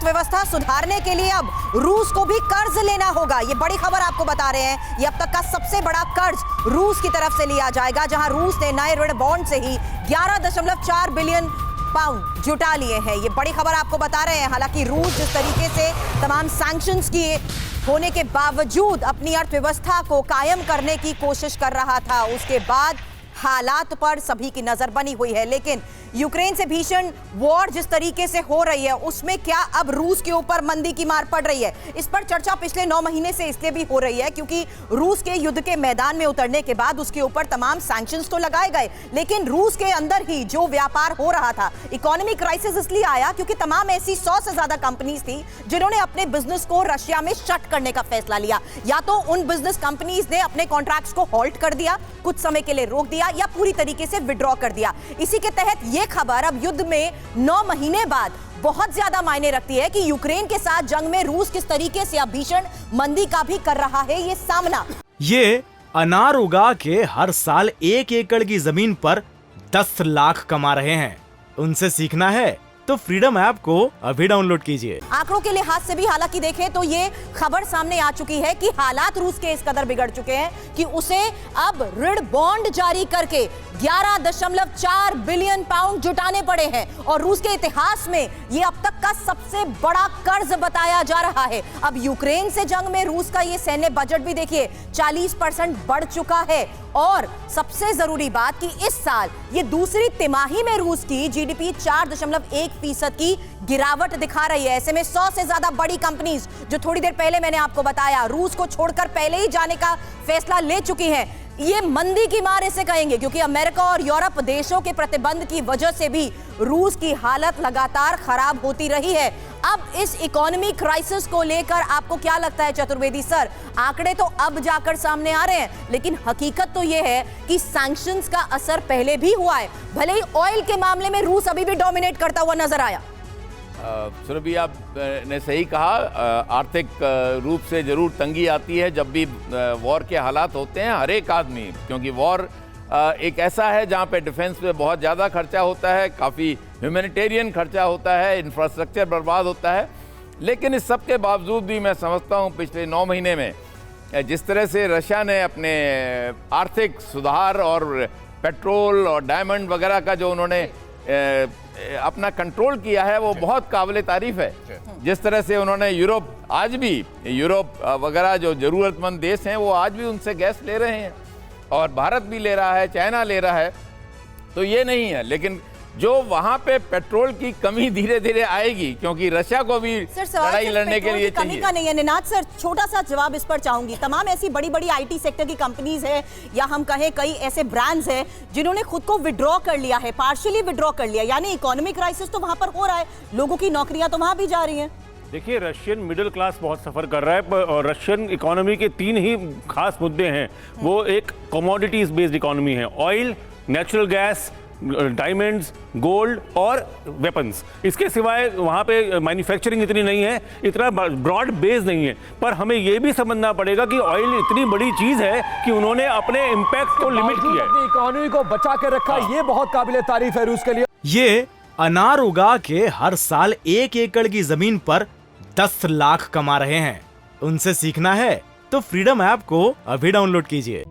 अर्थव्यवस्था सुधारने के लिए अब रूस को भी कर्ज लेना होगा। ये बड़ी खबर आपको बता रहे हैं। ये अब तक का सबसे बड़ा कर्ज रूस की तरफ से लिया जाएगा, जहां रूस ने नए ऋण बॉन्ड से ही 11.4 बिलियन पाउंड जुटा लिए हैं। ये बड़ी खबर आपको बता रहे हैं। हालांकि रूस जिस तरीके से तमाम सैंक्शंस किए होने के बावजूद अपनी अर्थव्यवस्था को कायम करने की कोशिश कर रहा था, उसके बाद हालात पर सभी की नजर बनी हुई है। लेकिन यूक्रेन से भीषण वॉर जिस तरीके से हो रही है, उसमें क्या अब रूस के ऊपर मंदी की मार पड़ रही है? इस पर चर्चा पिछले 9 महीने से इसलिए भी हो रही है क्योंकि रूस के युद्ध के मैदान में उतरने के बाद उसके ऊपर तमाम सैंक्शंस तो लगाए गए, लेकिन रूस के अंदर ही जो व्यापार हो रहा था, इकोनॉमिक क्राइसिस इसलिए आया क्योंकि तमाम ऐसी 100 से ज्यादा कंपनीज थी जिन्होंने अपने बिजनेस को रशिया में शट करने का फैसला लिया। या तो उन बिजनेस कंपनीज ने अपने कॉन्ट्रैक्ट्स को होल्ड कर दिया, कुछ समय के लिए रोक दिया, या पूरी तरीके से विड्रॉ कर दिया। इसी के तहत यह खबर अब युद्ध में 9 महीने बाद बहुत ज्यादा मायने रखती है कि यूक्रेन के साथ जंग में रूस किस तरीके से अब भीषण मंदी का भी कर रहा है ये सामना। ये अनार उगा के हर साल 1 एकड़ की जमीन पर 10 लाख कमा रहे हैं। उनसे सीखना है तो फ्रीडम ऐप को अभी डाउनलोड कीजिए। आंकड़ों के लिहाज से भी हालांकि देखें तो ये खबर सामने आ चुकी है कि हालात रूस के इस कदर बिगड़ चुके हैं कि उसे अब ऋण बॉन्ड जारी करके 11.4 बिलियन पाउंड जुटाने पड़े हैं और रूस के इतिहास में ये अब तक का सबसे बड़ा कर्ज बताया जा रहा है। अब यूक्रेन से जंग में रूस का ये सैन्य बजट भी देखिए 40% बढ़ चुका है और सबसे जरूरी बात कि इस साल ये दूसरी तिमाही में रूस की जीडीपी 4.1% की गिरावट दिखा रही है। ऐसे में 100 से ज्यादा बड़ी कंपनीज जो थोड़ी देर पहले मैंने आपको बताया रूस को छोड़कर पहले ही जाने का फैसला ले चुकी हैं, ये मंदी की मार इसे कहेंगे क्योंकि अमेरिका और यूरोप देशों के प्रतिबंध की वजह से भी रूस की हालत लगातार खराब होती रही है। अब इस इकोनॉमी क्राइसिस को लेकर आपको क्या लगता है चतुर्वेदी सर? आंकड़े तो अब जाकर सामने आ रहे हैं, लेकिन हकीकत तो यह है कि सैंक्शंस का असर पहले भी हुआ है। भले ही ऑयल के मामले में रूस अभी भी डोमिनेट करता हुआ नजर आया। सुरभि, आप ने सही कहा, आर्थिक रूप से जरूर तंगी आती है जब भी वॉर के हालात होते हैं हर एक आदमी, क्योंकि वॉर एक ऐसा है जहाँ पे डिफेंस पे बहुत ज़्यादा खर्चा होता है, काफ़ी ह्यूमैनिटेरियन खर्चा होता है, इंफ्रास्ट्रक्चर बर्बाद होता है। लेकिन इस सब के बावजूद भी मैं समझता हूँ पिछले 9 महीने में जिस तरह से रशिया ने अपने आर्थिक सुधार और पेट्रोल और डायमंड वगैरह का जो उन्होंने अपना कंट्रोल किया है वो बहुत काबिल तारीफ है। जिस तरह से उन्होंने आज भी यूरोप वगैरह जो ज़रूरतमंद देश हैं वो आज भी उनसे गैस ले रहे हैं और भारत भी ले रहा है, चाइना ले रहा है, तो ये नहीं है। लेकिन जो वहाँ पे पेट्रोल की कमी धीरे धीरे आएगी क्योंकि रशिया को भी लड़ाई लड़ने के लिए कमी का नहीं है। निनाद सर, छोटा सा जवाब इस पर चाहूंगी। तमाम ऐसी बड़ी बड़ी आईटी सेक्टर की कंपनीज है या हम कहें कई ऐसे ब्रांड्स हैं जिन्होंने खुद को विड्रॉ कर लिया है, पार्शियली विड्रॉ कर लिया, यानी इकोनॉमिक क्राइसिस तो वहां पर हो रहा है, लोगों की नौकरियां तो वहां भी जा रही हैं। देखिए, रशियन मिडिल क्लास बहुत सफ़र कर रहा है और रशियन इकोनॉमी के 3 ही खास मुद्दे हैं। वो एक कमोडिटीज बेस्ड इकोनॉमी है, oil, natural gas, diamonds, gold और वेपन्स। इसके सिवाय वहाँ पे मैन्युफैक्चरिंग इतनी नहीं है, इतना ब्रॉड बेस नहीं है। पर हमें ये भी समझना पड़ेगा कि ऑयल इतनी बड़ी चीज़ है कि उन्होंने अपने इम्पैक्ट को लिमिट किया है, अपनी इकोनॉमी को बचा के रखा। ये बहुत काबिल तारीफ है रूस के लिए। ये अनार उगा के हर साल 1 एकड़ की जमीन पर 10 लाख कमा रहे हैं। उनसे सीखना है तो फ्रीडम ऐप को अभी डाउनलोड कीजिए।